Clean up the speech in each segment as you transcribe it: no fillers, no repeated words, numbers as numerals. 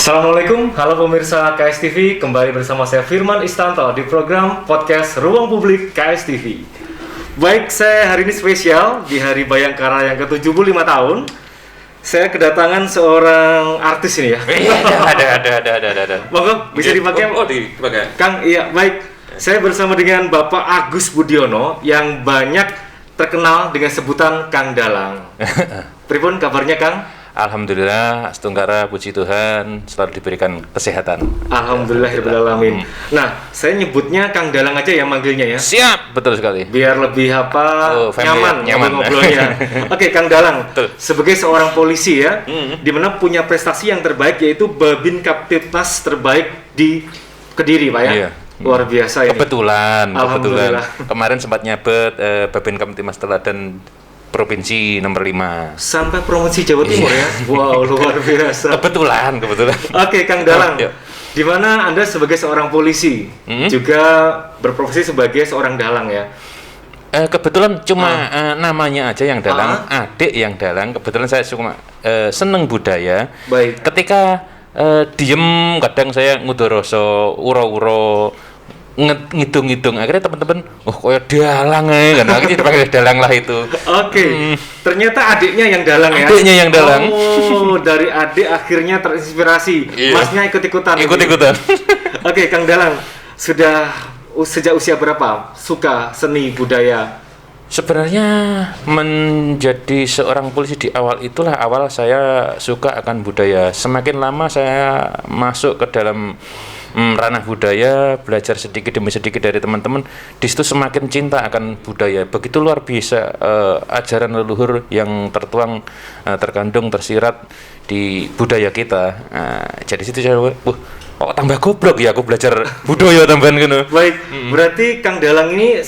Assalamualaikum, halo pemirsa KSTV, kembali bersama saya Firman Istanto di program podcast Ruang Publik KSTV. Baik, saya hari ini spesial di Hari Bayangkara yang ke-75 tahun. Saya kedatangan seorang artis ini ya. Ada. Monggo, bisa dipakai? Dipakai. Kang, iya, baik. Saya bersama dengan Bapak Agus Budiono yang banyak terkenal dengan sebutan Kang Dalang. Pripun kabarnya, Kang? Alhamdulillah, Astunggara, puji Tuhan, selalu diberikan kesehatan. Alhamdulillahirrahmanirrahim. Nah, saya nyebutnya Kang Dalang aja ya manggilnya ya. Siap, betul sekali. Biar lebih nyaman ngobrolnya. Oke, Kang Dalang. Betul. Sebagai seorang polisi ya, di mana punya prestasi yang terbaik yaitu Babin Kaptipmas terbaik di Kediri, Pak ya. Iya. Luar biasa ini. Kebetulan. Alhamdulillah. Kemarin sempat nyabet Babin Kaptipmas Teladan Provinsi nomor 5. Sampai provinsi Jawa Timur ya. Wow, luar biasa. Kebetulan. Oke, Kang Dalang. Yuk. Di mana Anda sebagai seorang polisi juga berprofesi sebagai seorang dalang ya. Kebetulan cuma namanya aja yang dalang, adik yang dalang. Kebetulan saya suka seneng budaya. Baik. Ketika diem kadang saya ngudoroso, uro-uro, ngitung-ngitung, akhirnya teman-teman kayak dalang kan, akhirnya dipanggil dalang lah itu. Oke. Ternyata adiknya yang dalang ya. Adiknya yang dalang. Oh, dari adik akhirnya terinspirasi. Iya. Masnya ikut-ikutan. Oke, Kang Dalang, sudah sejak usia berapa suka seni budaya? Sebenarnya menjadi seorang polisi di awal itulah awal saya suka akan budaya. Semakin lama saya masuk ke dalam ranah budaya, belajar sedikit demi sedikit dari teman-teman, di situ semakin cinta akan budaya. Begitu luar biasa ajaran leluhur yang tertuang, terkandung, tersirat di budaya kita. Jadi situ saya, kok tambah goblok ya aku belajar budaya tambahan gitu. Baik, berarti Kang Dalang ini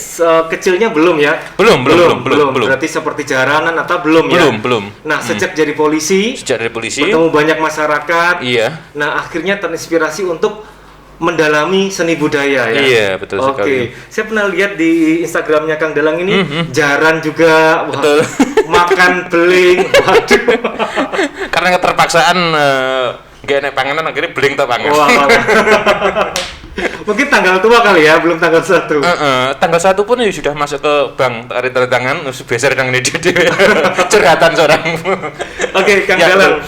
kecilnya belum ya? Belum. Berarti seperti jaranan atau belum ya? Belum. Nah, sejak jadi polisi, bertemu banyak masyarakat. Iya. Nah, akhirnya terinspirasi untuk mendalami seni budaya ya. Iya, betul sekali. Oke. Saya pernah lihat di Instagramnya Kang Dalang ini jaran juga, betul. Makan beling. Waduh. Karena keterpaksaan gak enak panganan akhirnya beling tak pangan. Mungkin tanggal tua kali ya, belum tanggal 1. Tanggal 1 pun ya sudah masuk ke bank, tarik tangan, biasa dengan ini curhatan seorang. Oke, Kang Dalang.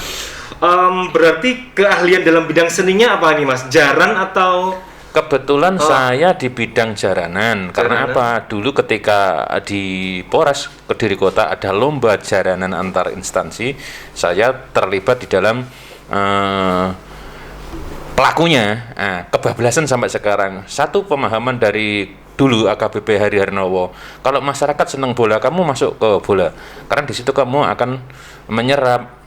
Berarti keahlian dalam bidang seninya apa nih Mas? Jaran atau? Kebetulan saya di bidang jaranan. Karena apa? Dulu ketika di Polres Kediri Kota ada lomba jaranan antar instansi, saya terlibat di dalam pelakunya. Kebablasan sampai sekarang. Satu pemahaman dari dulu AKBP Hari Harnowo, kalau masyarakat senang bola, kamu masuk ke bola. Karena di situ kamu akan menyerap,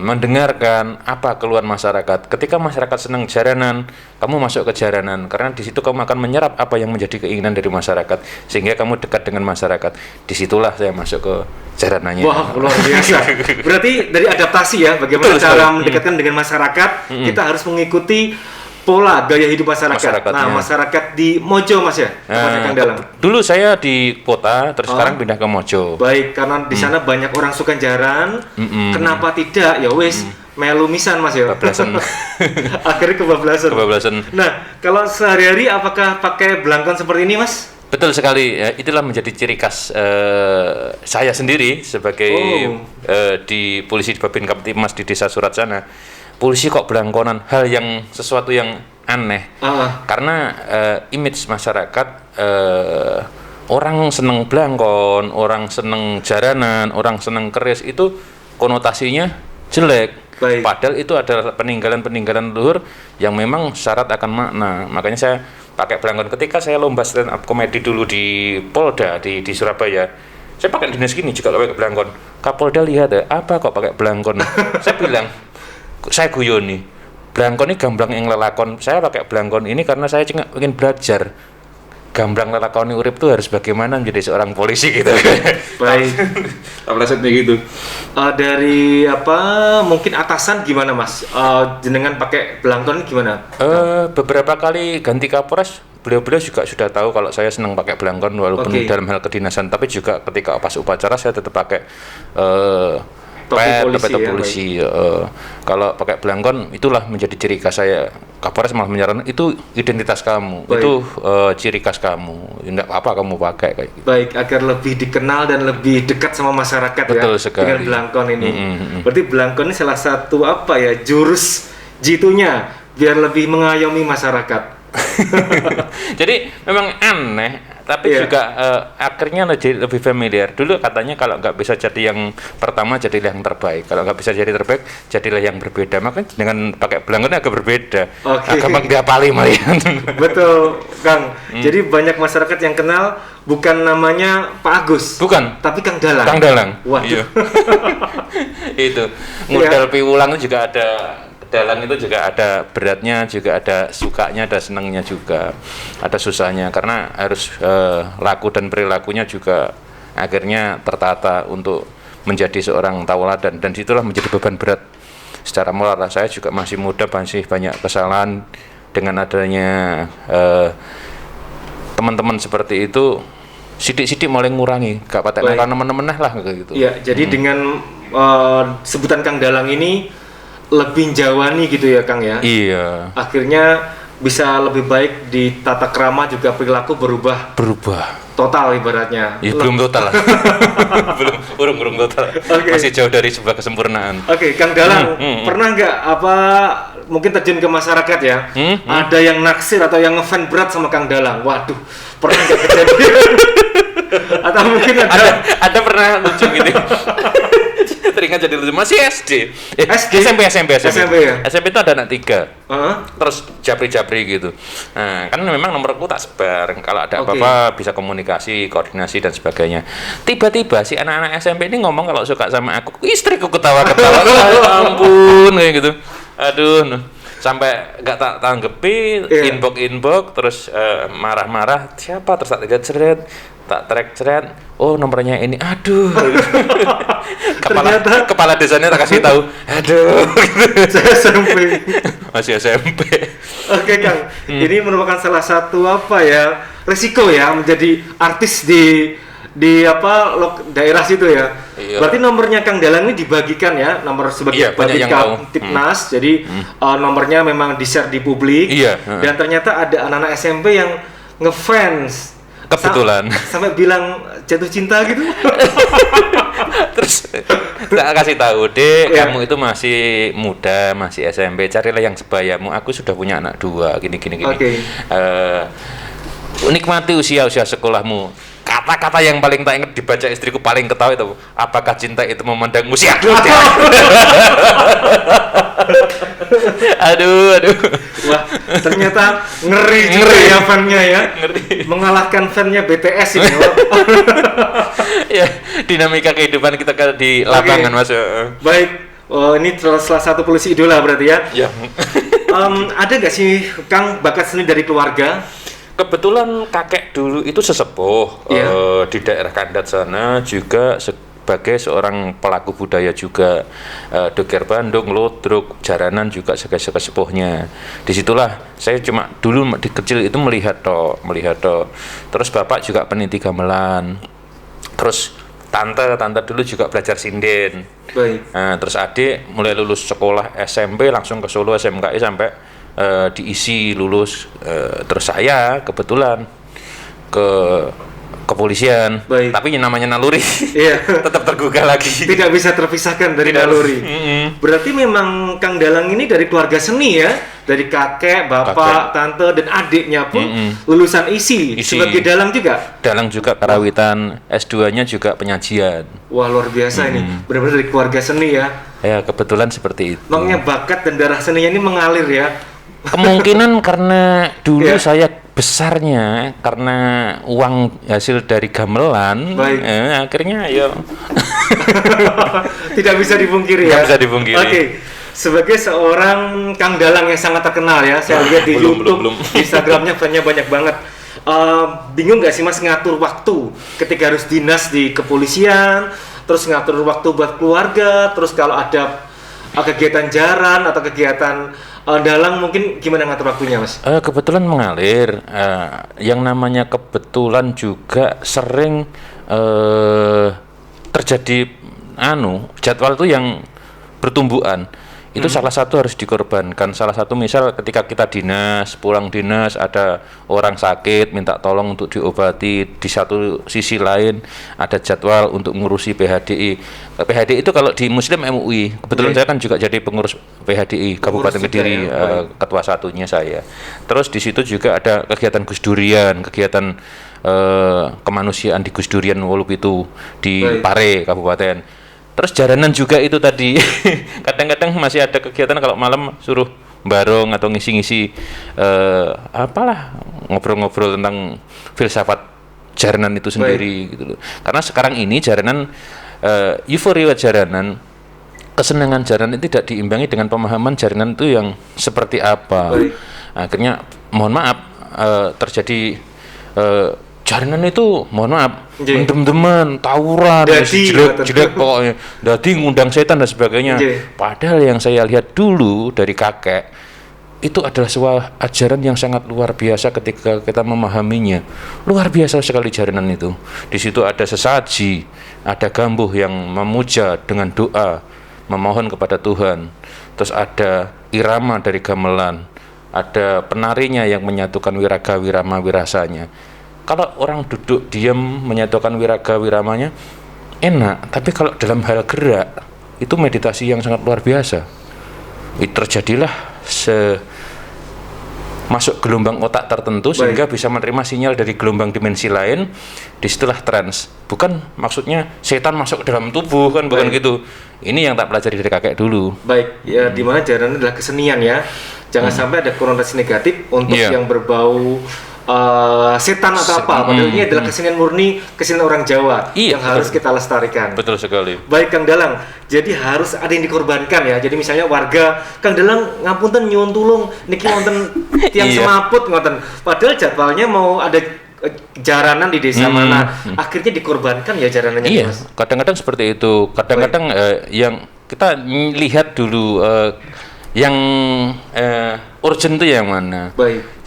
mendengarkan apa keluhan masyarakat. Ketika masyarakat senang jaranan, kamu masuk ke jaranan, karena di situ kamu akan menyerap apa yang menjadi keinginan dari masyarakat, sehingga kamu dekat dengan masyarakat. Disitulah saya masuk ke jaranannya. Wah, luar biasa. Berarti dari adaptasi ya, bagaimana cara mendekatkan dengan masyarakat, kita harus mengikuti pola gaya hidup masyarakat. Nah, masyarakat di Mojo Mas ya, Kang Dalang. Dulu saya di kota, terus sekarang pindah ke Mojo. Baik, karena di sana banyak orang suka jaran. Kenapa tidak? Ya wes, melu misan Mas ya. Kebablasan. Akhirnya kebablasan. Nah, kalau sehari-hari apakah pakai belangkon seperti ini Mas? Betul sekali, ya, itulah menjadi ciri khas saya sendiri sebagai di polisi di Babin Kaptipmas di Desa Surat sana. Polisi kok belangkonan, hal yang sesuatu yang aneh. Karena image masyarakat, orang seneng belangkon, orang seneng jaranan, orang seneng keris, itu konotasinya jelek. Baik. Padahal itu adalah peninggalan leluhur yang memang syarat akan makna. Makanya saya pakai belangkon. Ketika saya lomba stand up komedi dulu di Polda di Surabaya, saya pakai dinas gini juga pakai belangkon. Kapolda lihat apa kok pakai belangkon? Saya bilang, saya guyoni, belangkon ini gamblang yang lelakon. Saya pakai belangkon ini karena saya ingin belajar gamblang lelakon urip itu harus bagaimana menjadi seorang polisi gitu. Baik. Apalagi gitu. Dari mungkin atasan gimana Mas? Jenengan pakai belangkon gimana? Beberapa kali ganti Kapolres, beliau-beliau juga sudah tahu kalau saya senang pakai belangkon walaupun dalam hal kedinasan, tapi juga ketika pas upacara saya tetap pakai topi polisi. Kalau pakai belangkon itulah menjadi ciri khas saya. Kapolres malah menyarankan itu identitas kamu, baik. itu ciri khas kamu. Tidak apa-apa kamu pakai kayak gitu. Baik, agar lebih dikenal dan lebih dekat sama masyarakat. Betul ya sekali. dengan belangkon ini. Berarti belangkon ini salah satu jurus jitunya biar lebih mengayomi masyarakat. Jadi memang aneh, tapi juga akhirnya lebih familiar. Dulu katanya kalau nggak bisa jadi yang pertama, jadilah yang terbaik. Kalau nggak bisa jadi terbaik, jadilah yang berbeda. Makanya dengan pakai belangkon agak berbeda. Agak gampang diapali Maria. Betul, Kang. Jadi banyak masyarakat yang kenal bukan namanya Pak Agus. Bukan. Tapi Kang Dalang. Kang Dalang. Waduh. Iya. Itu. Model piwulang itu juga ada. Dalang itu juga ada beratnya, juga ada sukanya, ada senangnya juga, ada susahnya karena harus laku dan perilakunya juga akhirnya tertata untuk menjadi seorang tauladan dan situlah menjadi beban berat secara moral. Saya juga masih muda, masih banyak kesalahan. Dengan adanya teman-teman seperti itu, sidik-sidik mulai ngurangi, gak patek karena teman-teman lah gitu. Iya, jadi dengan sebutan Kang Dalang ini lebih jawani gitu ya Kang ya. Iya. Akhirnya bisa lebih baik di tata krama juga perilaku berubah total ibaratnya. Ya, belum total. belum total. Okay. Masih jauh dari sebuah kesempurnaan. Oke, Kang Dalang, pernah nggak mungkin terjun ke masyarakat ya? Ada yang naksir atau yang ngefan berat sama Kang Dalang? Waduh, pernah nggak kejadian? Atau mungkin ada pernah lucu gitu. Teringat jadi lucu, masih SD. SMP ya? SMP itu ada anak 3. Terus japri gitu. Nah, kan memang nomorku tak sebar. Kalau ada apa-apa bisa komunikasi, koordinasi dan sebagainya. Tiba-tiba si anak-anak SMP ini ngomong kalau suka sama aku, istriku ketawa-ketawa. Ya ampun kayak gitu. Aduh, sampai nggak tak tanggepi, inbox terus marah-marah. Siapa terus tak track ceret, oh nomornya ini, aduh. kepala desanya tak kasih tahu, aduh. Saya SMP. Masih SMP. Oke Kang, ini merupakan salah satu resiko ya menjadi artis di daerah situ ya. Iya. Berarti nomornya Kang Dalang ini dibagikan ya, nomor sebagai Tipnas. Jadi nomornya memang di-share di publik. Iya. Dan ternyata ada anak-anak SMP yang ngefans. Kebetulan sampai bilang jatuh cinta gitu. Terus tak kasih tahu, Dek, kamu itu masih muda, masih SMP, carilah yang sebayamu. Aku sudah punya anak 2, gini. Nikmati usia sekolahmu. Kata-kata yang paling tak ingat dibaca istriku paling ketawa itu, apakah cinta itu memandang usia? Aduh. Wah, ternyata ngeri ya fan-nya ya. Ngeri. Mengalahkan fan-nya BTS ini. Ya, dinamika kehidupan kita di lapangan, Mas. Baik. Ini salah satu polisi idola berarti ya. Ya. Ada nggak sih Kang bakat seni dari keluarga? Kebetulan kakek dulu itu sesepuh di daerah Kandat sana, juga sebagai seorang pelaku budaya juga, Dokter Bandung, Lodruk, Jaranan juga sebagai sesepuhnya. Disitulah saya cuma dulu di kecil itu melihat toh. Terus bapak juga peniti gamelan. Terus tante dulu juga belajar sinden. Baik. Nah, terus adik mulai lulus sekolah SMP langsung ke Solo SMKI sampai diisi lulus. Terus saya kebetulan ke kepolisian. Baik. Tapi namanya naluri tetap tergugah lagi, tidak bisa terpisahkan dari naluri. Berarti memang Kang Dalang ini dari keluarga seni ya, dari kakek, bapak, tante dan adiknya pun lulusan isi sebagai dalang juga karawitan. S2-nya juga penyajian. Wah, luar biasa ini, benar-benar dari keluarga seni ya. Ya, kebetulan seperti itu. Makanya bakat dan darah seninya ini mengalir ya. Kemungkinan karena dulu saya besarnya karena uang hasil dari gamelan, akhirnya tidak bisa dipungkiri ya. Tidak bisa dipungkiri. Oke. Sebagai seorang Kang Dalang yang sangat terkenal ya, saya lihat di YouTube, Instagramnya fan-nya banyak banget. Bingung nggak sih Mas ngatur waktu ketika harus dinas di kepolisian, terus ngatur waktu buat keluarga, terus kalau ada kegiatan jaran atau kegiatan dalang mungkin gimana ngatur waktunya Mas? Kebetulan mengalir. Yang namanya kebetulan juga sering terjadi jadwal itu yang bertumbuhan. Itu salah satu harus dikorbankan. Salah satu misal ketika kita pulang dinas, ada orang sakit minta tolong untuk diobati, di satu sisi lain ada jadwal untuk ngurusi PHDI. PHDI itu kalau di Muslim MUI, kebetulan saya kan juga jadi pengurus PHDI Kabupaten Kediri, ketua satunya saya. Terus di situ juga ada kegiatan Gus Durian, kegiatan kemanusiaan di Gus Durian Wolupitu di Pare Kabupaten. Terus jaranan juga itu tadi. Kadang-kadang masih ada kegiatan kalau malam suruh bareng atau ngisi-ngisi ngobrol-ngobrol tentang filsafat jaranan itu sendiri gitu loh. Karena sekarang ini jaranan euforia jaranan, kesenangan jaranan tidak diimbangi dengan pemahaman jaranan itu yang seperti apa. Akhirnya mohon maaf terjadi jaranan itu mohon maaf mendem-demen, tawuran, jelek pokoknya, dadi ngundang setan dan sebagainya. Padahal yang saya lihat dulu dari kakek itu adalah sebuah ajaran yang sangat luar biasa ketika kita memahaminya. Luar biasa sekali jaranan itu. Di situ ada sesaji, ada gambuh yang memuja dengan doa, memohon kepada Tuhan. Terus ada irama dari gamelan, ada penarinya yang menyatukan wiraga wirama wirasanya. Kalau orang duduk diam menyatukan wiraga wiramanya enak, tapi kalau dalam hal gerak itu meditasi yang sangat luar biasa. Itu terjadilah masuk gelombang otak tertentu sehingga bisa menerima sinyal dari gelombang dimensi lain. Disitulah trans. Bukan maksudnya setan masuk ke dalam tubuh kan, bukan gitu. Ini yang tak pelajari dari kakek dulu. Baik, ya di mana jaranan adalah kesenian ya. Jangan sampai ada konotasi negatif untuk yang berbau setan atau apa. Padahal ini adalah kesenian murni, kesenian orang Jawa yang harus kita lestarikan. Betul sekali. Baik Kang Dalang, jadi harus ada yang dikorbankan ya. Jadi misalnya warga Kang Dalang ngapunten nyuwun tulung niki wonten tiang semaput ngoten. Padahal jadwalnya mau ada jaranan di desa mana, akhirnya dikorbankan ya jaranannya. Iya, kadang-kadang seperti itu. Kadang-kadang yang kita lihat dulu yang urgent itu yang mana.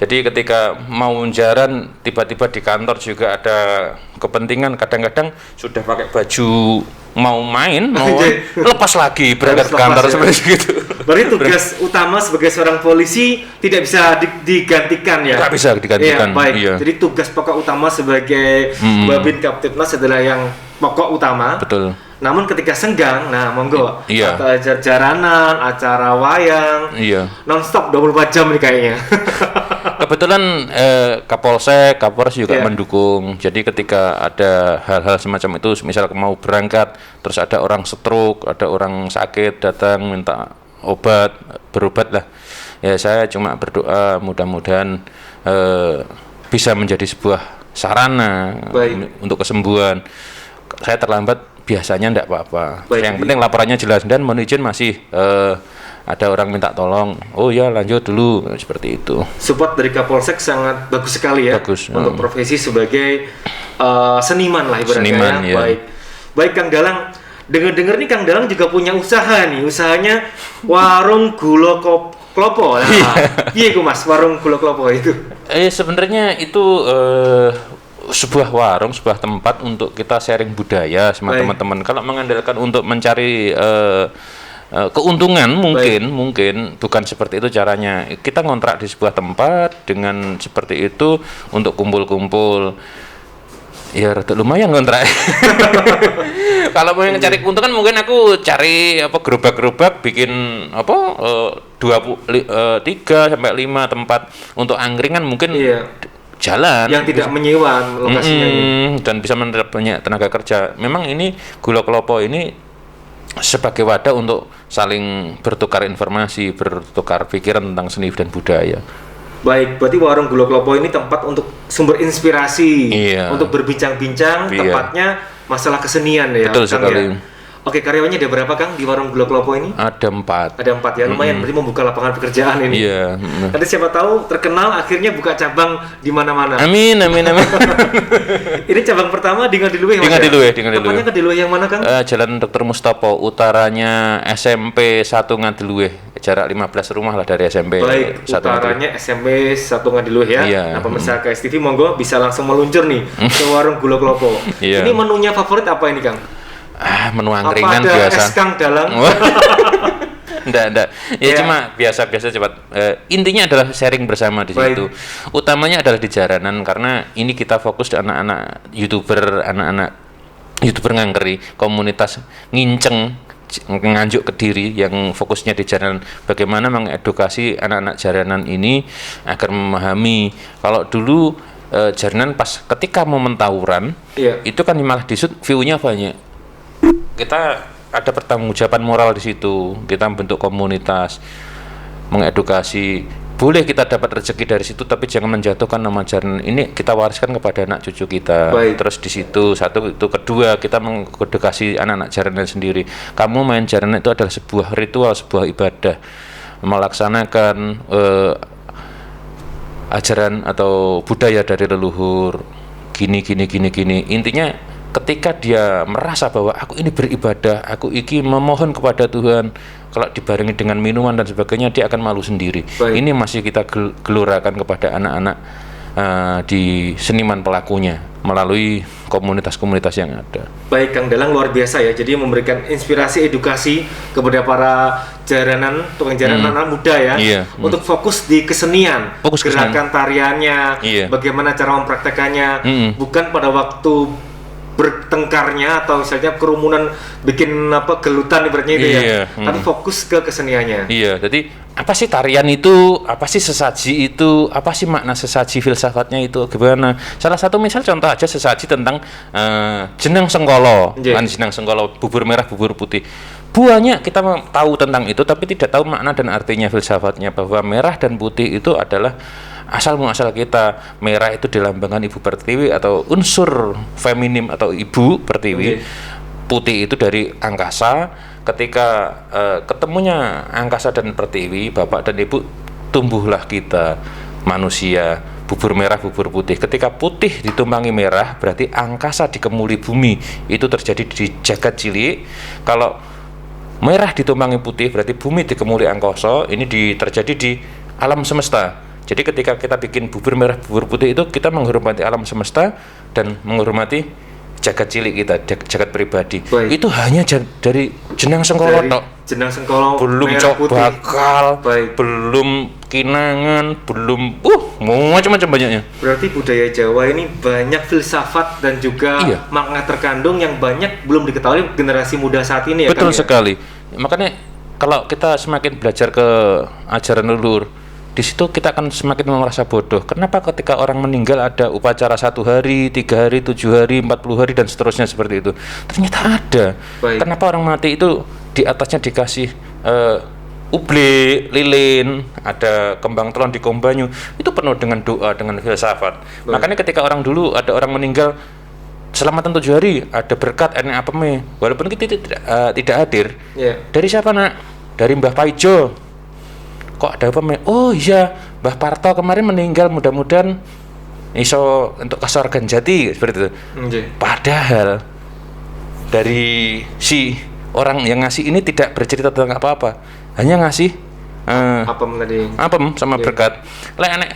Jadi ketika mau jaran tiba-tiba di kantor juga ada kepentingan, kadang-kadang sudah pakai baju mau main, mau lepas lagi berangkat ke kantor seperti itu. Berarti tugas utama sebagai seorang polisi tidak bisa digantikan ya? Tidak bisa digantikan. Iya. Jadi tugas pokok utama sebagai Babin Kaptipmas adalah yang pokok utama. Betul. Namun ketika senggang, nah monggo, acara jaranan, acara wayang, non-stop 24 jam nih kayaknya. Kebetulan Kapolsek, Kapolres juga mendukung. Jadi ketika ada hal-hal semacam itu, misal mau berangkat, terus ada orang stroke, ada orang sakit datang minta obat, berobat lah. Ya saya cuma berdoa mudah-mudahan bisa menjadi sebuah sarana untuk kesembuhan. Saya terlambat biasanya enggak apa-apa. Yang penting laporannya jelas dan mohon izin masih ada orang minta tolong. Oh ya lanjut dulu seperti itu. Support dari Kapolsek sangat bagus sekali ya. Untuk profesi sebagai seniman lah ibaratnya. Baik Kang Dalang. Dengar-dengar nih Kang Dalang juga punya usaha nih. Usahanya warung gula klopo. Nah, iya Mas warung gula klopo itu. Sebenarnya itu sebuah warung, sebuah tempat untuk kita sharing budaya sama teman-teman. Kalau mengandalkan untuk mencari keuntungan mungkin bukan seperti itu caranya. Kita ngontrak di sebuah tempat dengan seperti itu untuk kumpul-kumpul. Ya rada lumayan kontrak. Kalau mau cari keuntungan mungkin aku cari gerobak-gerobak bikin 3 sampai 5 tempat untuk angkringan mungkin. Jalan yang tidak menyewa lokasinya dan bisa menyerap banyak tenaga kerja. Memang ini Gula Klopo ini sebagai wadah untuk saling bertukar informasi, bertukar pikiran tentang seni dan budaya. Baik, berarti warung Gula Klopo ini tempat untuk sumber inspirasi, untuk berbincang-bincang, tempatnya masalah kesenian ya. Betul sekali. Ya? Oke, karyawannya ada berapa Kang di warung Gula Klopo ini? Ada 4. Ada 4 ya, lumayan berarti membuka lapangan pekerjaan ini. Iya. Nanti siapa tahu terkenal akhirnya buka cabang di mana-mana. Amin. Ini cabang pertama di Ngadiluih. Di Ngadiluih. Tepatnya Ngadiluih yang mana Kang? Jalan Dr. Mustopo, utaranya SMP 1 Ngadiluih. Jarak 15 rumah lah dari SMP. Baik, utaranya SMP 1 Ngadiluih ya. Iya. Nah, pemirsa KSTV monggo bisa langsung meluncur nih ke warung Gula Klopo. Ini menunya favorit apa ini Kang? menu Apa angkringan ada biasa. es Kang Dalang? Enggak. Ya Ya. cuma biasa-biasa cepat. Intinya adalah sharing bersama di Baik. situ. Utamanya adalah di jaranan karena ini kita fokus di anak-anak YouTuber ngangkeri, komunitas nginceng nganjuk Kediri yang fokusnya di jaranan. Bagaimana mengedukasi anak-anak jaranan ini agar memahami kalau dulu jaranan pas ketika momen tawuran Iya. itu kan malah disut view-nya banyak. Kita ada pertanggungjawaban moral di situ. Kita bentuk komunitas, mengedukasi. Boleh kita dapat rezeki dari situ, tapi jangan menjatuhkan nama jaranan. Ini kita wariskan kepada anak cucu kita. Baik. Terus di situ satu itu, kedua kita mengedukasi anak-anak jaranan sendiri. Kamu main jaranan itu adalah sebuah ritual, sebuah ibadah, melaksanakan ajaran atau budaya dari leluhur. Gini. Intinya ketika dia merasa bahwa aku ini beribadah, aku ini memohon kepada Tuhan, kalau dibarengi dengan minuman dan sebagainya, dia akan malu sendiri. Baik. Ini masih kita gelorakan kepada anak-anak di seniman pelakunya melalui komunitas-komunitas yang ada. Baik, Kang Dalang luar biasa ya. Jadi memberikan inspirasi edukasi kepada para jaranan, tukang jaranan anak muda ya, Iya. untuk fokus di kesenian, Fokus gerakan tariannya, Iya. bagaimana cara mempraktekannya, bukan pada waktu bertengkarnya atau misalnya kerumunan bikin gelutan ibaratnya itu Iya. ya, tapi fokus ke keseniannya. Iya, jadi apa sih tarian itu, apa sih sesaji itu, apa sih makna sesaji, filsafatnya itu gimana? Salah satu misal contoh aja sesaji tentang jenang sengkolo, Iya. kan jenang sengkolo, bubur merah, bubur putih. Banyak kita tahu tentang itu, tapi tidak tahu makna dan artinya, filsafatnya, bahwa merah dan putih itu adalah asal muasal kita. Merah itu dilambangkan ibu pertiwi atau unsur feminim atau ibu pertiwi. Putih itu dari angkasa. Ketika ketemunya angkasa dan pertiwi, bapak dan ibu, tumbuhlah kita manusia. Bubur merah, bubur putih. Ketika putih ditumpangi merah, berarti angkasa dikemuli bumi. Itu terjadi di jagat cilik. Kalau merah ditumpangi putih, berarti bumi dikemuli angkasa. Ini terjadi di alam semesta. Jadi ketika kita bikin bubur merah, bubur putih, itu kita menghormati alam semesta dan menghormati jagat cilik kita, jagat pribadi. Baik. Itu hanya dari jenang sengkolo Dari tok. jenang sengkolo, Belum merah cok putih. bakal, Baik. belum kinangan, belum macam-macam banyaknya. Berarti budaya Jawa ini banyak filsafat dan juga Iya. makna terkandung yang banyak belum diketahui generasi muda saat ini ya, Betul Kang, ya? sekali. Makanya kalau kita semakin belajar ke ajaran leluhur, di situ kita akan semakin merasa bodoh. Kenapa ketika orang meninggal ada upacara 1 hari, 3 hari, 7 hari, 40 hari dan seterusnya seperti itu? Ternyata ada. Baik. Kenapa orang mati itu di atasnya dikasih uble, lilin, ada kembang telon di Kombanyu? Itu penuh dengan doa, dengan filsafat. Baik. Makanya ketika orang dulu ada orang meninggal selamatan 7 hari, ada berkat enek apeme, walaupun kita tidak hadir. Iya. Dari siapa nak? Dari Mbah Paijo. Kok ada apa? Oh iya, Mbah Parto kemarin meninggal, mudah-mudahan iso untuk kasorgan jati seperti itu. Nggih. Padahal dari si orang yang ngasih ini tidak bercerita tentang apa-apa, hanya ngasih Apa tadi? apem sama Iya. berkat. Lek enek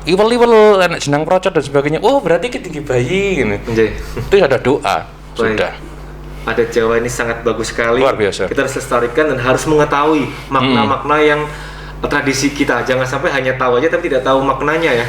iwel-iwel, enek jenang procot dan sebagainya. Oh berarti ketinggi bayi gitu. Nggih. Itu ada doa. Baik. Sudah. Adat Jawa ini sangat bagus sekali. Luar biasa. Kita harus lestarikan dan harus mengetahui makna-makna yang tradisi kita. Jangan sampai hanya tahu aja tapi tidak tahu maknanya ya.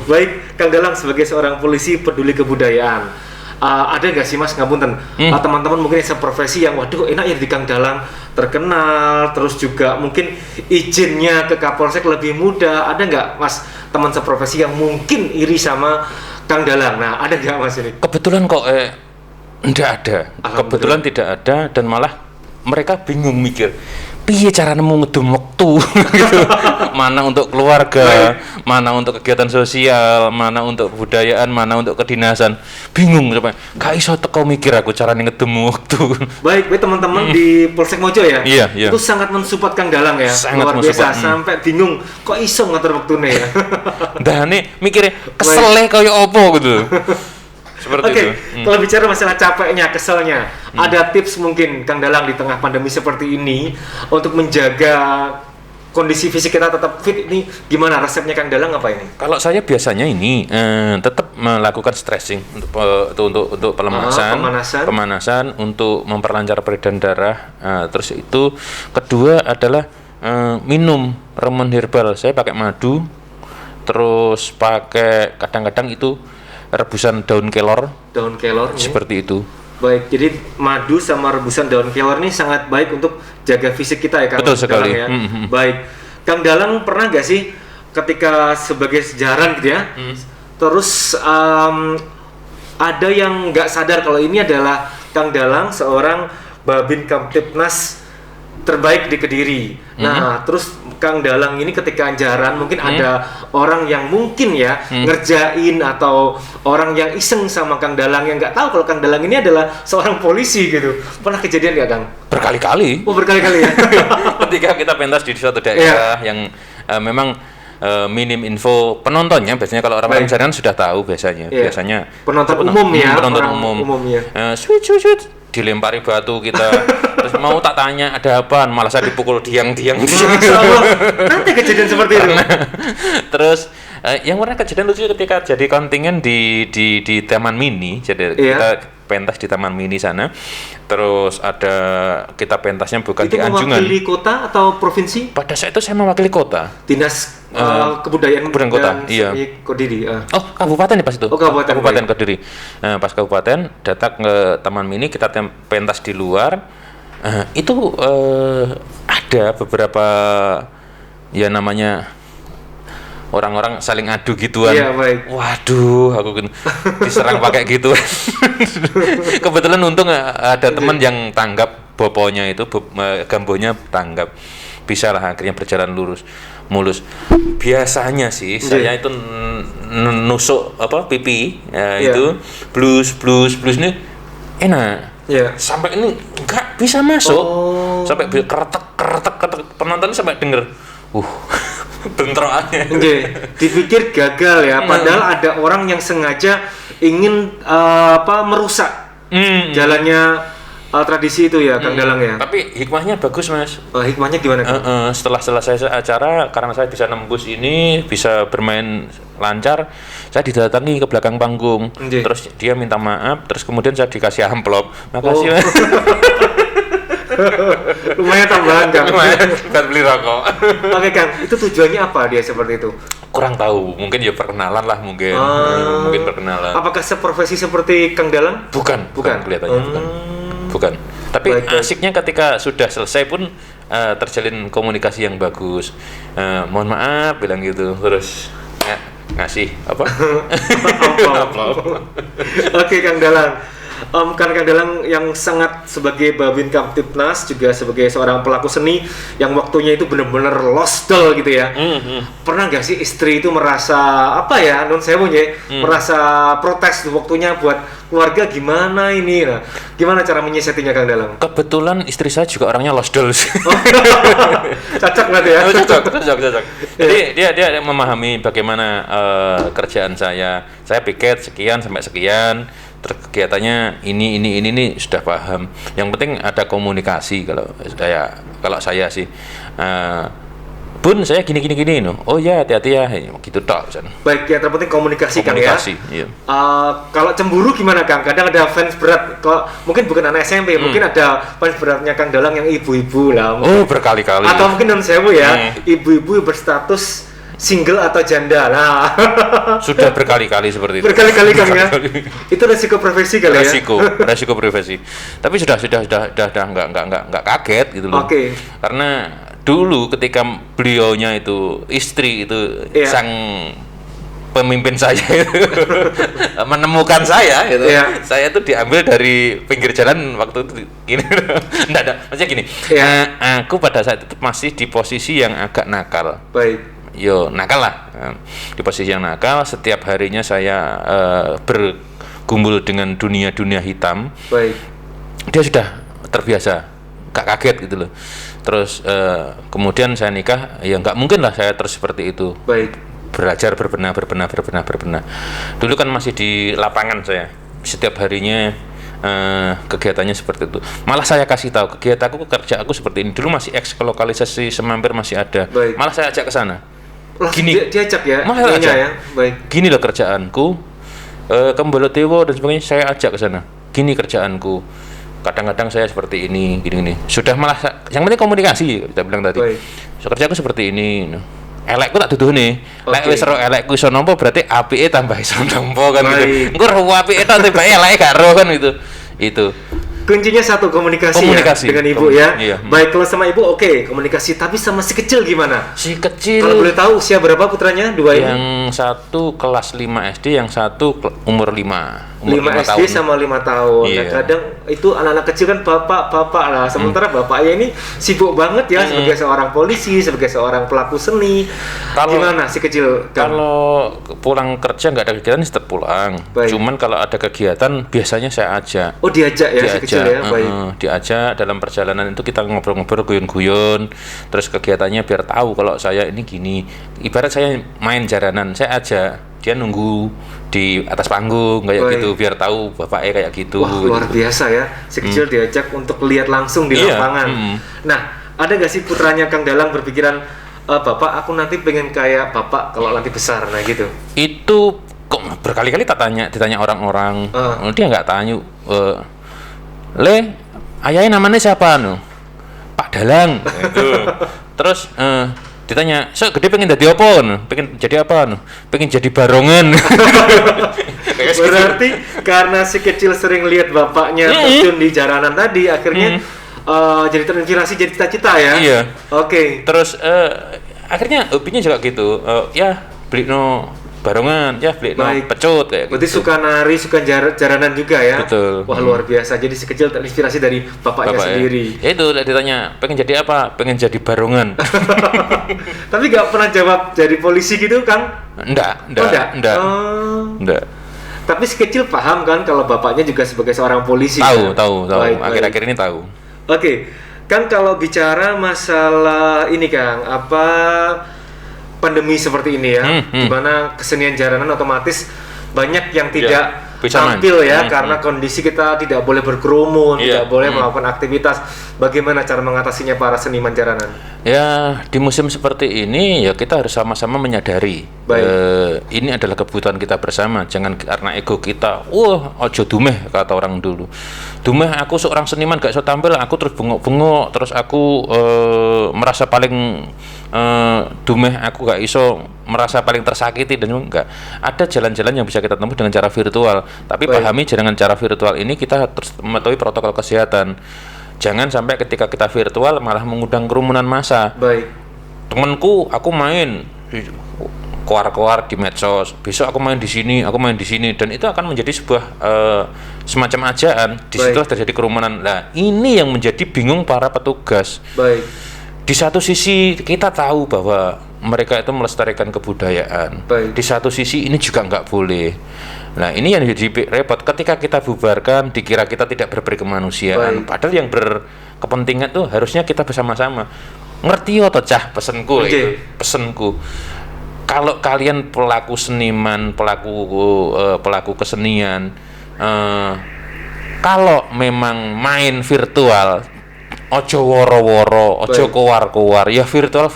Baik, Kang Dalang sebagai seorang polisi peduli kebudayaan. Ada nggak sih Mas ngapunten teman-teman mungkin yang seprofesi yang waduh enak ya di Kang Dalang terkenal, terus juga mungkin izinnya ke Kapolsek lebih mudah. Ada nggak Mas teman seprofesi yang mungkin iri sama Kang Dalang? Nah, ada nggak Mas ini? Kebetulan kok tidak ada. Kebetulan tidak ada dan malah mereka bingung mikir piye cara nemu ngedum waktu gitu. Mana untuk keluarga, mana untuk kegiatan sosial, mana untuk kebudayaan, mana untuk kedinasan. Bingung coba. Gak iso teko mikir aku cara ngedum waktu. Baik teman-teman di Polsek Mojo ya. Iya, iya. Itu sangat mensupport Kang Dalang ya. Sangat Luar biasa mensupport, sampai bingung kok iso ngatur waktunya ya. Dah nih mikirnya kesel kayak opo gitu. Seperti Oke, itu. kalau bicara masalah capeknya, keselnya, ada tips mungkin Kang Dalang di tengah pandemi seperti ini untuk menjaga kondisi fisik kita tetap fit, ini gimana resepnya Kang Dalang apa ini? Kalau saya biasanya ini tetap melakukan stretching untuk pemanasan untuk memperlancar peredaran darah. Terus itu kedua adalah minum ramuan herbal. Saya pakai madu, terus pakai kadang-kadang itu rebusan daun kelor. Daun kelor. Seperti itu. Baik, jadi madu sama rebusan daun kelor ini sangat baik untuk jaga fisik kita ya Kang. Betul sekali. Dalang, ya. Baik, Kang Dalang pernah nggak sih ketika sebagai sejarah gitu ya, terus ada yang nggak sadar kalau ini adalah Kang Dalang seorang Babin Kamtipnas terbaik di Kediri. Nah, terus Kang Dalang ini ketika jaran mungkin ada orang yang mungkin ya ngerjain atau orang yang iseng sama Kang Dalang yang nggak tahu kalau Kang Dalang ini adalah seorang polisi gitu. Pernah kejadian nggak Kang? Berkali-kali. Oh, berkali-kali ya. Ketika kita pentas di suatu daerah yang memang minim info penontonnya, biasanya kalau orang jaran sudah tahu biasanya. Biasanya penonton umum ya. Penonton umum ya. Sweet dilempari batu kita. Terus mau tak tanya ada apa, malah saya dipukul diang-diang. Nanti kejadian seperti itu. Terus yang pernah kejadian lucu ketika jadi kontingen di Taman Mini, jadi kita pentas di Taman Mini sana. Terus ada kita pentasnya bukan itu di Anjungan. Itu mewakili kota atau provinsi? Pada saat itu saya mewakili kota. Dinas Kebudayaan kota. Iya. Kediri. Oh, kabupaten nih pas itu. Oh, kabupaten Kediri. Pas kabupaten datang ke Taman Mini, kita pentas di luar. Itu ada beberapa ya namanya orang-orang saling adu gituan. Iya, baik. Waduh, aku diserang pakai gitu. Kebetulan untung ada teman yang tanggap boponya itu, gambonya tanggap. Bisa lah akhirnya berjalan mulus. Biasanya sih saya itu nusuk pipi itu blues ini enak. Sampai ini nggak bisa masuk. Sampai keretek penonton sampai denger. Bentrokannya. Dipikir gagal ya, padahal ada orang yang sengaja ingin merusak jalannya tradisi itu ya, Kang Dalang ya. Tapi hikmahnya bagus, Mas. Hikmahnya gimana, Kang? Setelah selesai acara, karena saya bisa nembus ini, bisa bermain lancar, saya didatangi ke belakang panggung. Terus dia minta maaf, terus kemudian saya dikasih amplop. Makasih, Mas. Lumayan tambahan, Kang. Lumayan buat beli rokok. Oke, Kang, itu tujuannya apa dia seperti itu? Kurang tahu, mungkin ya perkenalan lah mungkin. Mungkin perkenalan. Apakah seprofesi seperti Kang Dalang? Bukan kelihatannya bukan. Tapi asiknya ketika sudah selesai pun terjalin komunikasi yang bagus. Mohon maaf bilang gitu, terus ngasih apa? Oke, Kang Dalang. Karena Kang Dalang yang sangat sebagai Babin Kamtipnas juga sebagai seorang pelaku seni yang waktunya itu benar-benar lostel gitu ya. Pernah nggak sih istri itu merasa non sewunya merasa protes waktunya buat keluarga gimana ini? Nah, gimana cara menyiasatinya Kang Dalang? Kebetulan istri saya juga orangnya lostel. Cocok berarti ya? Cocok. Jadi dia memahami bagaimana kerjaan saya. Saya piket sekian sampai sekian. Terus kegiatannya ini sudah paham. Yang penting ada komunikasi kalau saya sih. Bun, saya gini no. Oh ya, hati-hati ya. Gitu tok. Baik, yang terpenting komunikasi Kang ya. Iya. Kalau cemburu gimana Kang? Kadang ada fans berat. Kalau mungkin bukan anak SMP, mungkin ada fans beratnya Kang Dalang yang ibu-ibu lah. Oh, berkali-kali. Atau mungkin non sewu ya, ibu-ibu berstatus single atau janda lah. Sudah berkali-kali seperti itu. Berkali-kali Kang ya. Itu resiko profesi kali ya. Resiko profesi. Tapi sudah enggak kaget gitu loh. Oke. Karena dulu ketika beliaunya itu istri itu sang pemimpin saya itu menemukan saya gitu. Saya tuh diambil dari pinggir jalan waktu itu gini. Enggak, maksudnya gini. Aku pada saat itu masih di posisi yang agak nakal. Baik. Nakal lah, di posisi yang nakal. Setiap harinya saya bergumul dengan dunia hitam. Baik. Dia sudah terbiasa, gak kaget gitu loh. Terus kemudian saya nikah, ya nggak mungkin lah saya terus seperti itu. Baik. Belajar berbenah. Dulu kan masih di lapangan saya. Setiap harinya kegiatannya seperti itu. Malah saya kasih tahu kegiatanku, kerja aku seperti ini. Dulu masih lokalisasi Semampir masih ada. Baik. Malah saya ajak ke sana. Lah, Gini, diajak ya? malah Dianya ajak. ya. Baik. Gini loh kerjaanku, Kembolotewo dan sebagainya saya ajak ke sana. Gini kerjaanku. Kadang-kadang saya seperti ini, gini-gini. Sudah malah yang penting komunikasi kita bilang tadi. Baik. So, kerjaku seperti ini. Elekku tak duduh nih. Lek Oke. wis ro elekku iso nampa berarti apike tambah iso nampa kan Baik. gitu. Engko ro apike tok tiba eleke gak ro kan gitu. Itu. Kuncinya satu, komunikasi Komunikasi. ya dengan ibu ya. Iya. Baik, kalau sama ibu oke, komunikasi. Tapi sama si kecil gimana? Si kecil Kalau boleh tahu usia berapa putranya? Dua ini? yang satu kelas 5 SD, yang satu umur 5. 5 SD sama 5 tahun. Iya. Nah, kadang itu anak-anak kecil kan bapak lah. Sementara bapaknya ini sibuk banget ya sebagai seorang polisi, sebagai seorang pelaku seni. Gimana si kecil? Kang? Kalau pulang kerja nggak ada kegiatan tetap pulang. Baik. Cuman kalau ada kegiatan biasanya saya ajak. Oh, diajak ya si kecil ya. Baik. Diajak dalam perjalanan itu kita ngobrol-ngobrol, guyon-guyon, terus kegiatannya biar tahu kalau saya ini gini. Ibarat saya main jaranan, saya ajak dia nunggu di atas panggung kayak Baik. gitu biar tahu bapaknya kayak gitu. Wah, luar biasa ya. Si kecil diajak untuk lihat langsung di Iya, lapangan. Nah, ada nggak sih putranya Kang Dalang berpikiran, Bapak aku nanti pengen kayak Bapak kalau nanti besar, nah gitu. Itu kok berkali-kali ditanya orang-orang. Dia nggak tanya, Le, ayahnya namanya siapa no? Pak Dalang. Gitu. Terus ditanya, so gede pengen jadi apa no? Pengen jadi apa no? Pengen jadi barongan. Berarti karena si kecil sering lihat bapaknya terjun di jaranan tadi, akhirnya jadi terinspirasi, jadi cita-cita ya. Iya. Oke. Terus akhirnya hobinya juga gitu. Ya beli no barongan, ya beli no Baik. pecut kayak Berarti gitu. suka nari, suka jaranan juga ya. Betul. Wah, luar biasa. Jadi si kecil terinspirasi dari bapaknya Bapak, sendiri. Ya itu ditanya pengen jadi apa? Pengen jadi barongan. Tapi nggak pernah jawab jadi polisi gitu, Kang? Enggak. Oh. Enggak. Tapi si kecil paham kan kalau bapaknya juga sebagai seorang polisi. Tahu. Baik, baik. Akhir-akhir ini tahu. Oke, kan kalau bicara masalah ini Kang, apa pandemi seperti ini ya, di mana kesenian jaranan otomatis banyak yang tidak bisa tampil main. ya, karena kondisi kita tidak boleh berkerumun, Iya. tidak boleh melakukan aktivitas. Bagaimana cara mengatasinya para seniman jaranan? Ya di musim seperti ini ya kita harus sama-sama menyadari ini adalah kebutuhan kita bersama. Jangan karena ego kita, ojo dumeh kata orang dulu. Dumeh aku seorang seniman gak iso tampil, aku terus bengok-bengok, terus aku merasa paling dumeh, aku gak iso merasa paling tersakiti dan enggak. Ada jalan-jalan yang bisa kita tempuh dengan cara virtual. Tapi pahami dengan cara virtual ini kita harus mematuhi protokol kesehatan. Jangan sampai ketika kita virtual malah mengundang kerumunan massa. Baik. Temanku, aku main koar-koar di medsos. Besok aku main di sini, dan itu akan menjadi sebuah semacam ajaan. Di situ terjadi kerumunan. Nah, ini yang menjadi bingung para petugas. Baik. Di satu sisi kita tahu bahwa mereka itu melestarikan kebudayaan. Baik. Di satu sisi ini juga nggak boleh. Nah ini yang jadi repot ketika kita bubarkan dikira kita tidak berberi kemanusiaan. Padahal yang berkepentingan tuh harusnya kita bersama-sama. Ngerti atau cah pesenku itu pesenku. Kalau kalian pelaku seniman, pelaku kesenian, kalau memang main virtual, ojo woro-woro, ojo kowar-kowar, ya virtual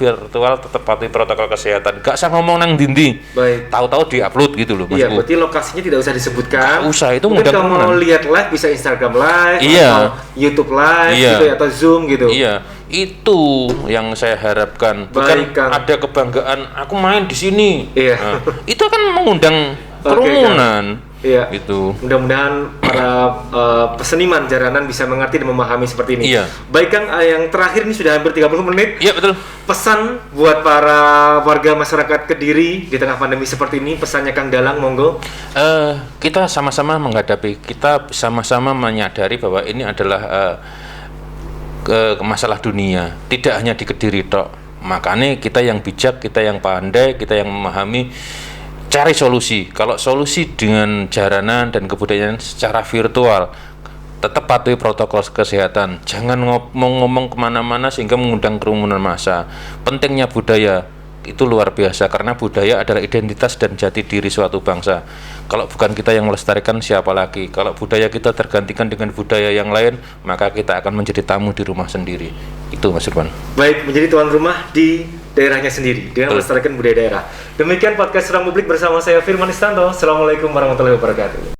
tetap patuhi protokol kesehatan. Gak usah ngomong nang dindi. Baik. Tahu-tahu diupload gitu loh, Mas. Iya, berarti lokasinya tidak usah disebutkan. Gak usah, itu mungkin mudah kalau mau lihat live bisa Instagram live atau YouTube live gitu ya, atau Zoom gitu. Iya, itu yang saya harapkan. Bukan ada kebanggaan aku main di sini. Iya. Nah, itu akan mengundang kerumunan. Iya. Itu. Mudah-mudahan para peseniman jaranan bisa mengerti dan memahami seperti ini. Iya. Baik Kang, yang terakhir ini sudah hampir 30 menit. Iya, betul. Pesan buat para warga masyarakat Kediri di tengah pandemi seperti ini, pesannya Kang Dalang, monggo. Kita sama-sama menghadapi, kita sama-sama menyadari bahwa ini adalah masalah dunia, tidak hanya di Kediri tok. Makanya kita yang bijak, kita yang pandai, kita yang memahami, cari solusi. Kalau solusi dengan jaranan dan kebudayaan secara virtual, tetap patuhi protokol kesehatan. Jangan ngomong kemana-mana sehingga mengundang kerumunan massa. Pentingnya budaya, itu luar biasa, karena budaya adalah identitas dan jati diri suatu bangsa. Kalau bukan kita yang melestarikan, siapa lagi? Kalau budaya kita tergantikan dengan budaya yang lain, maka kita akan menjadi tamu di rumah sendiri. Itu Mas Irwan. Baik, menjadi tuan rumah di daerahnya sendiri dengan melestarikan budaya daerah. Demikian podcast Ruang Publik bersama saya Firman Istanto. Assalamualaikum warahmatullahi wabarakatuh.